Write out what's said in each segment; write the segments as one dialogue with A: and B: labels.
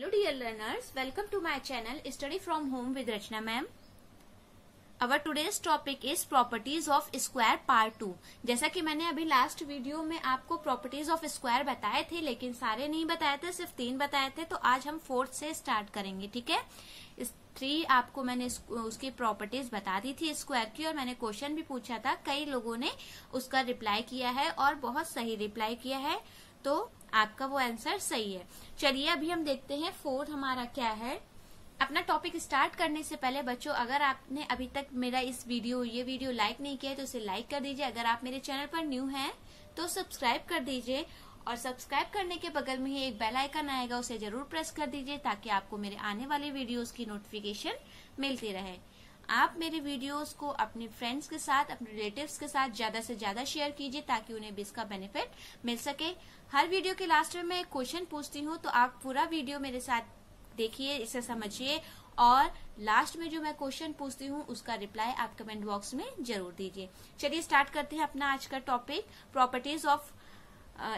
A: Hello dear learners, welcome to my channel Study from Home with Rachna ma'am. Our today's topic is properties of square part 2. जैसा कि मैंने अभी last video में आपको properties of square बताए थे, लेकिन सारे नहीं बताए थे, सिर्फ 3 बताए थे, तो आज हम 4th से स्टार्ट करेंगे. ठीक है, इस 3 आपको मैंने उसकी प्रॉपर्टीज बता दी थी स्क्वायर की, और मैंने क्वेश्चन भी पूछा था. कई लोगों ने उसका रिप्लाई किया है और बहुत सही रिप्लाई किया है, तो आपका वो आंसर सही है. चलिए अभी हम देखते हैं 4th हमारा क्या है. अपना टॉपिक स्टार्ट करने से पहले बच्चों, अगर आपने अभी तक मेरा ये वीडियो लाइक नहीं किया है तो इसे लाइक कर दीजिए. अगर आप मेरे चैनल पर न्यू हैं तो सब्सक्राइब कर दीजिए, और सब्सक्राइब करने के बगल में ही एक बेल आइकन आएगा, उसे जरूर प्रेस कर दीजिए ताकि आपको मेरे आने वाले वीडियोस की नोटिफिकेशन मिलती रहे. आप मेरे वीडियोस को अपने फ्रेंड्स के साथ, अपने रिलेटिव्स के साथ ज्यादा से ज्यादा शेयर कीजिए ताकि उन्हें भी इसका बेनिफिट मिल सके. हर वीडियो के लास्ट में मैं एक क्वेश्चन पूछती हूँ, तो आप पूरा वीडियो मेरे साथ देखिए, इसे समझिए, और लास्ट में जो मैं क्वेश्चन पूछती हूँ उसका रिप्लाई आप कमेंट बॉक्स में जरूर दीजिए. चलिए स्टार्ट करते हैं अपना आज का topic, properties of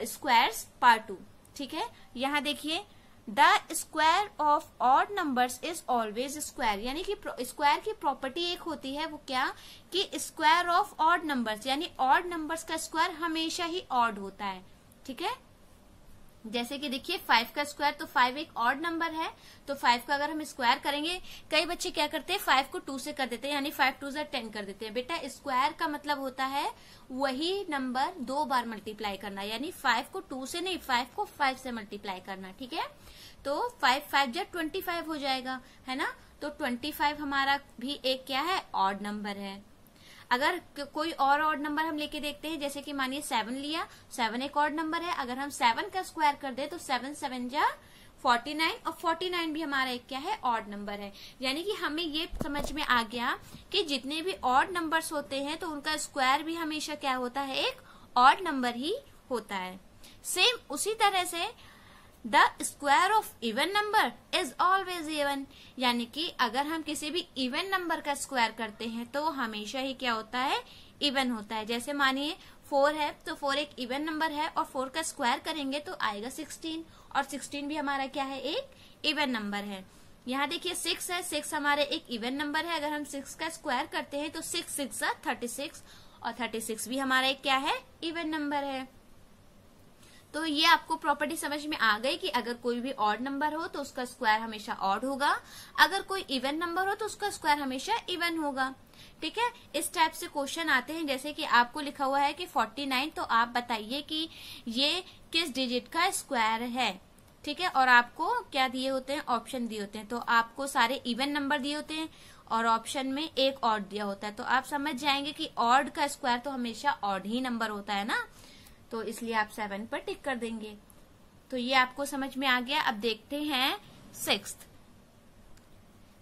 A: squares part 2. ठीक है, यहाँ देखिए, the square of odd numbers is always square. यानी कि स्क्वायर की प्रॉपर्टी एक होती है, वो क्या, कि स्क्वायर ऑफ ऑड नंबर्स, यानी ऑड नंबर्स का स्क्वायर हमेशा ही ऑड होता है. ठीक है, जैसे कि देखिए 5 का स्क्वायर, तो 5 एक ऑड नंबर है, तो 5 का अगर हम स्क्वायर करेंगे, कई बच्चे क्या करते हैं 5 को 2 से कर देते हैं, यानी 5 2 जा 10 कर देते हैं. बेटा स्क्वायर का मतलब होता है वही नंबर 2 बार मल्टीप्लाई करना, यानी 5 को 2 से नहीं, 5 को 5 से मल्टीप्लाई करना. ठीक है, तो 5 5 जा 25 हो जाएगा, है ना. तो 25 हमारा भी एक क्या है, ऑड नंबर है. अगर कोई और ऑड नंबर हम लेके देखते हैं, जैसे कि मानिए 7 लिया, 7 एक ऑड नंबर है. अगर हम 7 का स्क्वायर कर दे तो 7 7 जा 49, और 49 भी हमारा एक क्या है, ऑड नंबर है. यानी कि हमें ये समझ में आ गया कि जितने भी ऑड नंबर्स होते हैं तो उनका स्क्वायर भी हमेशा क्या होता है, एक ऑड नंबर ही होता है. सेम उसी तरह से the square of even number is always even. यानी कि अगर हम किसी भी इवन नंबर का स्क्वायर करते हैं तो हमेशा ही क्या होता है, इवन होता है. जैसे मानिए 4 है, तो 4 एक इवन नंबर है, और 4 का स्क्वायर करेंगे तो आएगा 16, और 16 भी हमारा क्या है, एक इवन नंबर है. यहाँ देखिए 6 है, 6 हमारे एक इवन नंबर है. अगर हम 6 का स्क्वायर करते हैं तो 6 6 36, और 36 भी हमारा एक क्या है, इवन नंबर है. तो ये आपको प्रॉपर्टी समझ में आ गई कि अगर कोई भी ऑड नंबर हो तो उसका स्क्वायर हमेशा ऑड होगा, अगर कोई इवन नंबर हो तो उसका स्क्वायर हमेशा इवन होगा. ठीक है, इस टाइप से क्वेश्चन आते हैं. जैसे कि आपको लिखा हुआ है कि 49, तो आप बताइए कि ये किस डिजिट का स्क्वायर है. ठीक है, और आपको क्या दिए होते हैं, ऑप्शन दिए होते हैं. तो आपको सारे इवन नंबर दिए होते हैं और ऑप्शन में एक ऑड दिया होता है, तो आप समझ जाएंगे कि ऑड का स्क्वायर तो हमेशा ऑड ही नंबर होता है ना, तो इसलिए आप 7 पर टिक कर देंगे. तो ये आपको समझ में आ गया. अब देखते हैं 6th.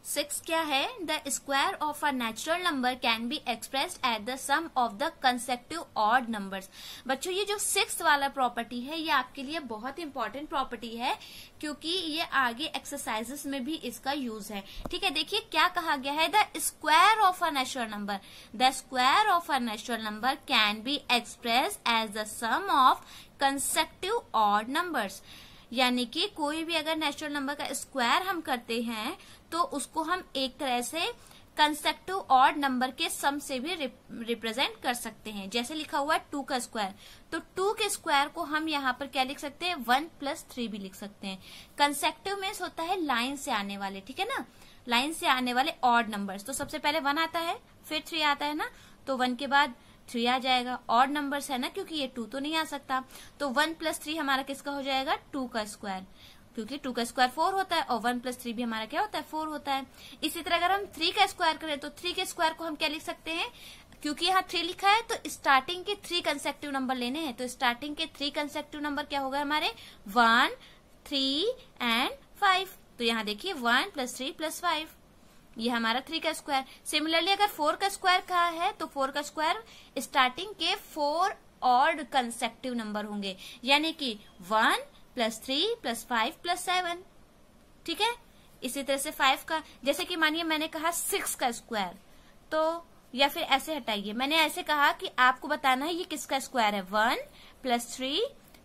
A: 6 क्या है, the square of a natural number can be expressed at the sum of the consecutive odd numbers. बच्चों ये जो 6th वाला प्रॉपर्टी है, ये आपके लिए बहुत इंपॉर्टेंट प्रॉपर्टी है, क्योंकि ये आगे एक्सरसाइजेस में भी इसका यूज है. ठीक है, देखिए क्या कहा गया है, the square of a natural number, the square of a natural number can be expressed as the sum of consecutive odd numbers. यानी कि कोई भी अगर नेचुरल नंबर का स्क्वायर हम करते हैं तो उसको हम एक तरह से कंसेक्टिव ऑड नंबर के सम से भी रिप्रेजेंट कर सकते हैं. जैसे लिखा हुआ है 2 का स्क्वायर, तो 2 के स्क्वायर को हम यहाँ पर क्या लिख सकते हैं, 1 + 3 भी लिख सकते हैं. कंसेक्टिव मीन्स होता है लाइन से आने वाले. ठीक है ना, लाइन से आने वाले ऑड नंबर्स. तो सबसे पहले 1 आता है, फिर 3 आता है ना, तो 1 के बाद 3 आ जाएगा. ऑड नंबर्स है ना, क्योंकि ये 2 तो नहीं आ सकता, तो 1 + 3 हमारा किसका हो जाएगा, 2 का स्क्वायर, क्योंकि 2 का स्क्वायर 4 होता है, और 1 + 3 भी हमारा क्या होता है, 4 होता है. इसी तरह अगर हम 3 का स्क्वायर करें तो 3 के स्क्वायर को हम क्या लिख सकते हैं, क्योंकि यहाँ 3 लिखा है तो स्टार्टिंग के 3 कंसेक्टिव नंबर लेने हैं. तो स्टार्टिंग के 3 कंसेक्टिव नंबर क्या होगा हमारे, 1 3 एंड 5. तो यहाँ देखिए 1 + 3 + 5, ये हमारा 3 का स्क्वायर. सिमिलरली अगर 4 का स्क्वायर कहा है तो 4 का स्क्वायर स्टार्टिंग के 4 ऑड कंसेक्टिव नंबर होंगे, यानी कि 1 + 3 + 5 + 7. ठीक है, इसी तरह से 5 का, जैसे कि मानिए मैंने कहा 6 का स्क्वायर, तो या फिर ऐसे हटाइए, मैंने ऐसे कहा कि आपको बताना है ये किसका स्क्वायर है, 1 + 3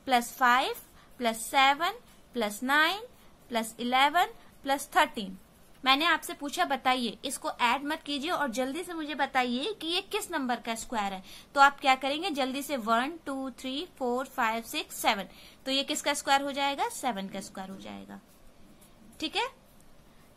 A: + 5 + 7 + 9 प्लस 11 प्लस 13। मैंने आपसे पूछा बताइए, इसको ऐड मत कीजिए और जल्दी से मुझे बताइए कि ये किस नंबर का स्क्वायर है। तो आप क्या करेंगे, जल्दी से 1 2 3 4 5 6 7, तो ये किसका स्क्वायर हो जाएगा, 7 का स्क्वायर हो जाएगा। ठीक है,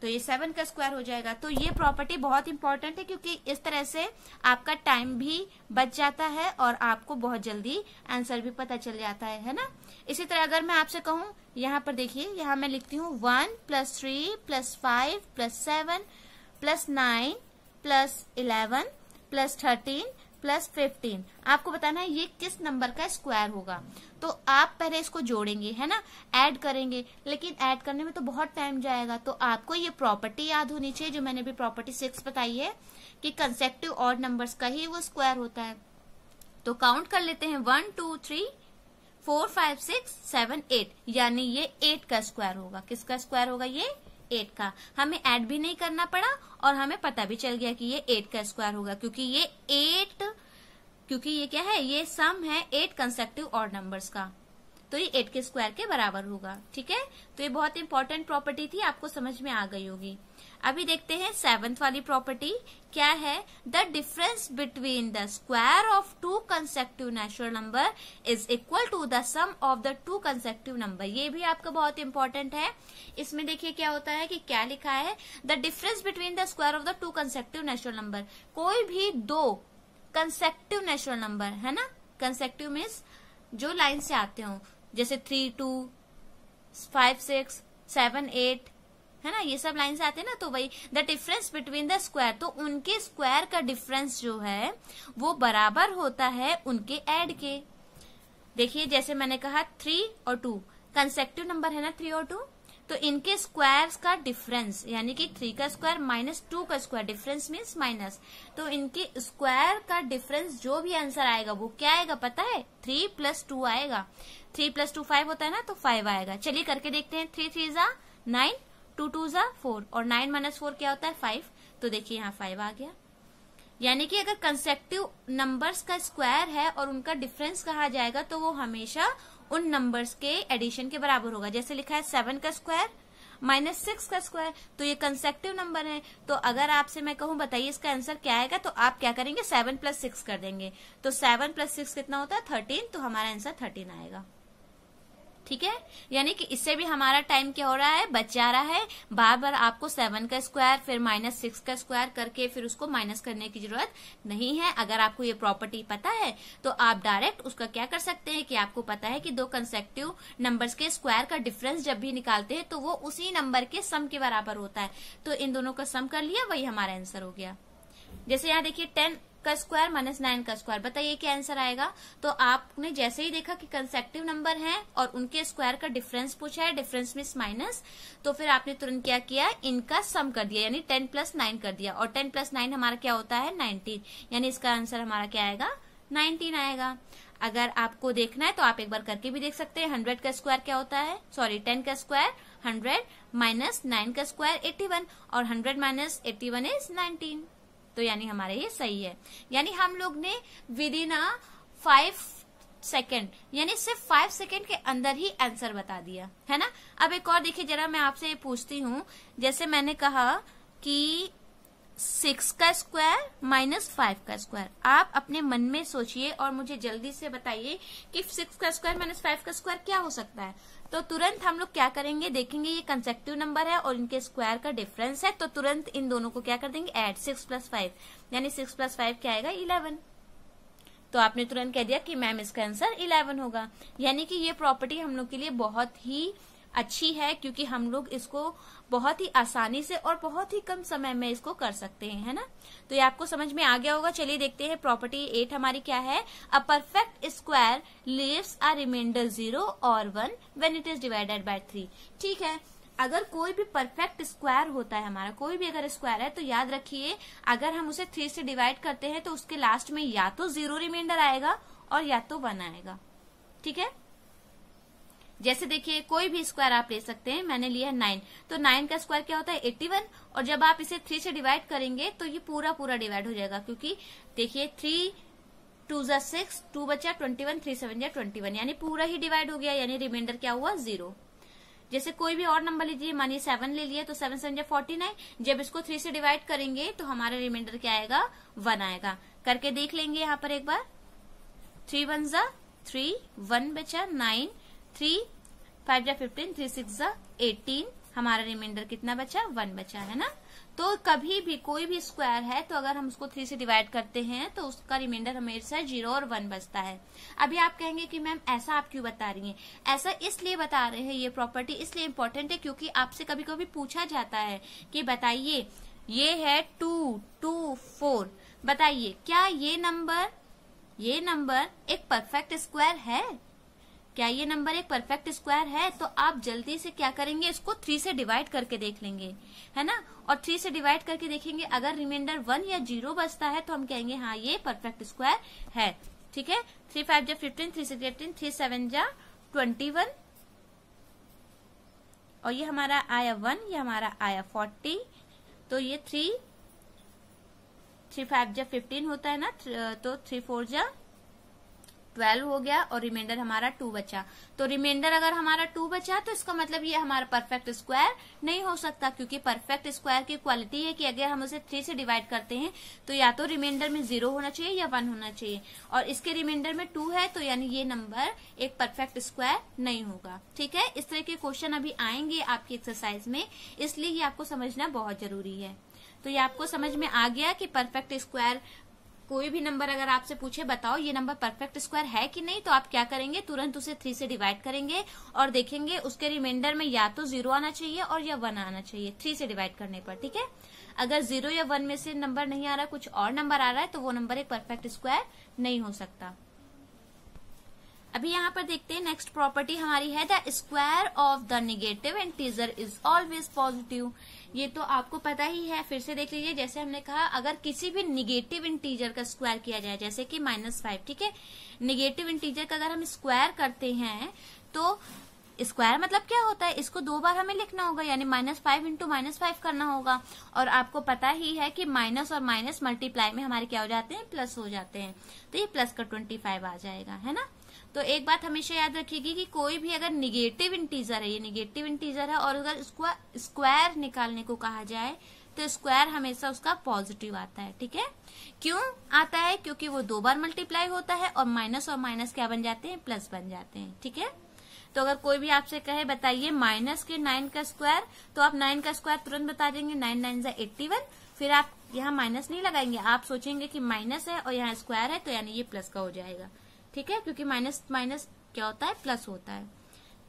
A: तो ये 7 का स्क्वायर हो जाएगा। तो ये प्रॉपर्टी बहुत इंपॉर्टेंट है क्योंकि इस तरह से आपका टाइम भी बच जाता है और आपको बहुत जल्दी आंसर भी पता चल जाता है ना। इसी तरह अगर मैं आपसे कहूं, यहाँ पर देखिए, यहाँ मैं लिखती हूँ 1 plus 3 plus 5 plus 7 plus 9 plus 11 plus 13 plus 15। आपको बताना है ये किस नंबर का स्क्वायर होगा। तो आप पहले इसको जोड़ेंगे, है ना, ऐड करेंगे, लेकिन ऐड करने में तो बहुत टाइम जाएगा। तो आपको ये प्रॉपर्टी याद होनी चाहिए जो मैंने भी प्रॉपर्टी 6 बताई है कि कंसेक्टिव ऑड नंबर्स का ही वो स्क्वायर होता है। तो काउंट कर लेते हैं, 1 2 3 4 5 6 7 8, यानी ये 8 का स्क्वायर होगा। किसका स्क्वायर होगा, ये 8 का। हमें ऐड भी नहीं करना पड़ा और हमें पता भी चल गया कि ये 8 का स्क्वायर होगा, क्योंकि ये क्या है, ये सम है 8 कंसेक्टिव ऑड नंबर्स का, तो ये 8 के स्क्वायर के बराबर होगा। ठीक है, तो ये बहुत इंपॉर्टेंट प्रॉपर्टी थी, आपको समझ में आ गई होगी। अभी देखते हैं 7th वाली प्रॉपर्टी क्या है। The difference between the square of 2 consecutive natural number is equal to the sum of the 2 consecutive number. ये भी आपका बहुत इंपॉर्टेंट है। इसमें देखिए क्या होता है कि क्या लिखा है, the difference between the square of the 2 consecutive natural number. कोई भी 2 कंसेक्टिव नेचुरल नंबर, है ना, कंसेक्टिव मीन्स जो लाइन से आते हो, जैसे 3 2 5 6 7 8, है ना, ये सब लाइन से आते हैं ना। तो वही the difference between the square, तो उनके स्क्वायर का डिफरेंस जो है वो बराबर होता है उनके ऐड के। देखिए जैसे मैंने कहा 3 और 2 कंसेक्टिव नंबर है ना, 3 और 2, तो इनके स्क्वायर्स का डिफरेंस, यानी कि 3 का स्क्वायर माइनस 2 का स्क्वायर, डिफरेंस मीन्स माइनस, तो इनके स्क्वायर का डिफरेंस जो भी आंसर आएगा वो क्या आएगा पता है, 3 प्लस 2 आएगा। 3 प्लस 2 5 होता है ना, तो 5 आएगा। चलिए करके देखते हैं। 3 3 जा 9, 2 2 जा 4, और 9 माइनस 4 क्या होता है, 5। तो देखिए यहाँ 5 आ गया। यानी कि अगर कंसेक्टिव नंबर्स का स्क्वायर है और उनका डिफरेंस कहा जाएगा तो वो हमेशा उन नंबर्स के एडिशन के बराबर होगा। जैसे लिखा है 7 का स्क्वायर माइनस 6 का स्क्वायर, तो ये कंसेक्टिव नंबर है। तो अगर आपसे मैं कहूं बताइए इसका आंसर क्या आएगा, तो आप क्या करेंगे, 7 प्लस 6 कर देंगे। तो 7 प्लस 6 कितना होता है, 13, तो हमारा आंसर 13 आएगा। ठीक है, यानी कि इससे भी हमारा टाइम क्या हो रहा है, बच जा रहा है। बार बार आपको 7 का स्क्वायर फिर माइनस 6 का स्क्वायर करके फिर उसको माइनस करने की जरूरत नहीं है। अगर आपको ये प्रॉपर्टी पता है तो आप डायरेक्ट उसका क्या कर सकते हैं कि आपको पता है कि 2 कंसेक्टिव नंबर्स के स्क्वायर का डिफरेंस जब भी निकालते हैं तो वो उसी नंबर के सम के बराबर होता है। तो इन दोनों का सम कर लिया, वही हमारा आंसर हो गया। जैसे यहाँ देखिए 10 का स्क्वायर माइनस 9 का स्क्वायर, बताइए क्या आंसर आएगा। तो आपने जैसे ही देखा कि कंसेक्टिव नंबर हैं और उनके स्क्वायर का डिफरेंस पूछा है, डिफरेंस मींस माइनस, तो फिर आपने तुरंत क्या किया, इनका सम कर दिया, यानी 10 प्लस 9 कर दिया। और 10 प्लस 9 हमारा क्या होता है, 19, यानी इसका आंसर हमारा क्या आएगा, 19 आएगा। अगर आपको देखना है तो आप एक बार करके भी देख सकते हैं। 100 का स्क्वायर क्या होता है, सॉरी 10 का स्क्वायर 100 माइनस 9 का स्क्वायर 81, और 100 माइनस 81 इज 19। तो यानी हमारा ये सही है। यानी हम लोग ने विद इन 5 सेकेंड, यानी सिर्फ 5 सेकेंड के अंदर ही आंसर बता दिया, है ना। अब एक और देखिए जरा, मैं आपसे पूछती हूँ, जैसे मैंने कहा कि 6 का स्क्वायर माइनस 5 का स्क्वायर, आप अपने मन में सोचिए और मुझे जल्दी से बताइए कि 6 का स्क्वायर माइनस 5 का स्क्वायर क्या हो सकता है। तो तुरंत हम लोग क्या करेंगे, देखेंगे ये कंसेक्टिव नंबर है और इनके स्क्वायर का डिफरेंस है, तो तुरंत इन दोनों को क्या कर देंगे, ऐड, 6 प्लस 5, यानी 6 प्लस 5 क्या आएगा, 11। तो आपने तुरंत कह दिया कि मैम इसका आंसर 11 होगा। यानी कि ये प्रॉपर्टी हम लोग के लिए बहुत ही अच्छी है, क्योंकि हम लोग इसको बहुत ही आसानी से और बहुत ही कम समय में इसको कर सकते हैं, है ना। तो ये आपको समझ में आ गया होगा। चलिए देखते हैं प्रॉपर्टी 8 हमारी क्या है। A perfect square leaves a remainder 0 और 1 when it is divided by 3। ठीक है, अगर कोई भी परफेक्ट स्क्वायर होता है हमारा, कोई भी अगर स्क्वायर है, तो याद रखिए अगर हम उसे 3 से डिवाइड करते हैं तो उसके लास्ट में या तो 0 रिमाइंडर आएगा और या तो 1 आएगा। ठीक है, जैसे देखिए कोई भी स्क्वायर आप ले सकते हैं, मैंने लिया 9, तो 9 का स्क्वायर क्या होता है, 81, और जब आप इसे 3 से डिवाइड करेंगे तो ये पूरा पूरा डिवाइड हो जाएगा, क्योंकि देखिए 3 2 जा 6, 2 बचा 21, 3 7 जा 21, यानी पूरा ही डिवाइड हो गया, यानी रिमाइंडर क्या हुआ, 0। जैसे कोई भी और नंबर लीजिए, मानिए 7 ले लिया तो 7 7 49, जब इसको 3 से डिवाइड करेंगे तो हमारा रिमाइंडर क्या आएगा, 1 आएगा। करके देख लेंगे यहाँ पर एक बार। 3 1 3, 1 बचा 9, 3 5 15, 3 6 18, हमारा रिमाइंडर कितना बचा, 1 बचा, है ना। तो कभी भी कोई भी स्क्वायर है तो अगर हम उसको 3 से डिवाइड करते हैं तो उसका रिमाइंडर हमेशा 0 और 1 बचता है। अभी आप कहेंगे कि मैम ऐसा आप क्यों बता रही हैं? ऐसा इसलिए बता रहे हैं, ये प्रॉपर्टी इसलिए इम्पोर्टेंट है क्योंकि आपसे कभी कभी पूछा जाता है कि बताइए ये है 2 2 4, बताइए क्या ये नंबर एक परफेक्ट स्क्वायर है? क्या ये नंबर एक परफेक्ट स्क्वायर है? तो आप जल्दी से क्या करेंगे, इसको 3 से डिवाइड करके देख लेंगे, है ना। और 3 से डिवाइड करके देखेंगे, अगर रिमाइंडर 1 या 0 बचता है तो हम कहेंगे हाँ ये परफेक्ट स्क्वायर है, ठीक है। 3 5 15, 3 6 18, 3 7 21, और ये हमारा आया 1, ये हमारा आया 40, तो ये 3 5 15 होता है ना, तो 3 4 12 हो गया, और रिमाइंडर हमारा 2 बचा। तो रिमाइंडर अगर हमारा 2 बचा तो इसका मतलब ये हमारा परफेक्ट स्क्वायर नहीं हो सकता, क्योंकि परफेक्ट स्क्वायर की क्वालिटी है कि अगर हम उसे 3 से डिवाइड करते हैं तो या तो रिमाइंडर में 0 होना चाहिए या 1 होना चाहिए, और इसके रिमाइंडर में 2 है तो यानी ये नंबर एक परफेक्ट स्क्वायर नहीं होगा, ठीक है। इस तरह के क्वेश्चन अभी आएंगे आपकी एक्सरसाइज में, इसलिए ये आपको समझना बहुत जरूरी है। तो ये आपको समझ में आ गया कि परफेक्ट स्क्वायर, कोई भी नंबर अगर आपसे पूछे बताओ ये नंबर परफेक्ट स्क्वायर है कि नहीं, तो आप क्या करेंगे, तुरंत उसे 3 से डिवाइड करेंगे और देखेंगे उसके रिमाइंडर में या तो 0 आना चाहिए और या 1 आना चाहिए 3 से डिवाइड करने पर, ठीक है। अगर 0 या 1 में से नंबर नहीं आ रहा, कुछ और नंबर आ रहा है, तो वो नंबर एक परफेक्ट स्क्वायर नहीं हो सकता। अभी यहाँ पर देखते हैं नेक्स्ट प्रॉपर्टी हमारी है the square of the negative integer is always positive. ये तो आपको पता ही है, फिर से देख लीजिए। जैसे हमने कहा अगर किसी भी निगेटिव इंटीजर का स्क्वायर किया जाए, जैसे कि -5, ठीक है, निगेटिव इंटीजर का अगर हम स्क्वायर करते हैं तो स्क्वायर मतलब क्या होता है, इसको 2 बार हमें लिखना होगा, यानी -5 इंटू -5 करना होगा। और आपको पता ही है कि माइनस और माइनस मल्टीप्लाई में हमारे क्या हो जाते हैं, प्लस हो जाते हैं, तो ये प्लस का 25 आ जाएगा, है ना। तो एक बात हमेशा याद रखिएगी कि कोई भी अगर निगेटिव इंटीजर है, ये निगेटिव इंटीजर है, और अगर इसको स्क्वायर निकालने को कहा जाए तो स्क्वायर हमेशा उसका पॉजिटिव आता है, ठीक है। क्यों आता है? क्योंकि वो 2 बार मल्टीप्लाई होता है और माइनस क्या बन जाते हैं, प्लस बन जाते हैं, ठीक है। तो अगर कोई भी आपसे कहे बताइए माइनस के 9 का स्क्वायर, तो आप 9 का स्क्वायर तुरंत बता देंगे, 9 9 81, फिर आप यहाँ माइनस नहीं लगाएंगे, आप सोचेंगे कि माइनस है और यहाँ स्क्वायर है तो यानी ये प्लस का हो जाएगा, ठीक है, क्योंकि माइनस माइनस क्या होता है, प्लस होता है।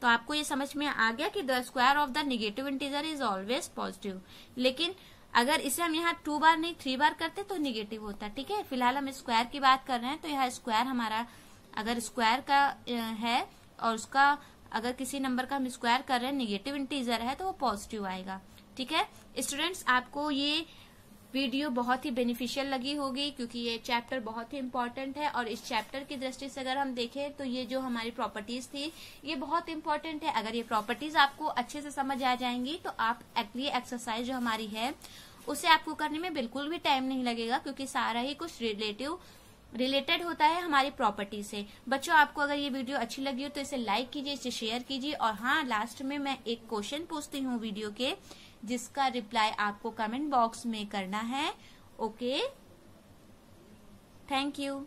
A: तो आपको ये समझ में आ गया कि the square of the negative integer is always positive. लेकिन अगर इसे हम यहाँ 2 बार नहीं 3 बार करते तो निगेटिव होता है, ठीक है। फिलहाल हम स्क्वायर की बात कर रहे हैं, तो यहाँ स्क्वायर हमारा अगर स्क्वायर का है और उसका अगर किसी नंबर का हम स्क्वायर कर रहे हैं, निगेटिव इंटीजर है, तो वो पॉजिटिव आएगा, ठीक है। स्टूडेंट्स, आपको ये वीडियो बहुत ही बेनिफिशियल लगी होगी क्योंकि ये चैप्टर बहुत ही इम्पोर्टेंट है, और इस चैप्टर की दृष्टि से अगर हम देखें तो ये जो हमारी प्रॉपर्टीज थी ये बहुत इम्पोर्टेंट है। अगर ये प्रॉपर्टीज आपको अच्छे से समझ आ जाएंगी तो आप ये एक्सरसाइज जो हमारी है उसे आपको करने में बिल्कुल भी टाइम नहीं लगेगा, क्योंकि सारा ही कुछ रिलेटेड होता है हमारी प्रॉपर्टी से। बच्चों, आपको अगर ये वीडियो अच्छी लगी हो तो इसे लाइक कीजिए, इसे शेयर कीजिए, और हाँ, लास्ट में मैं एक क्वेश्चन पूछती हूँ वीडियो के, जिसका रिप्लाई आपको कमेंट बॉक्स में करना है। Okay, thank you.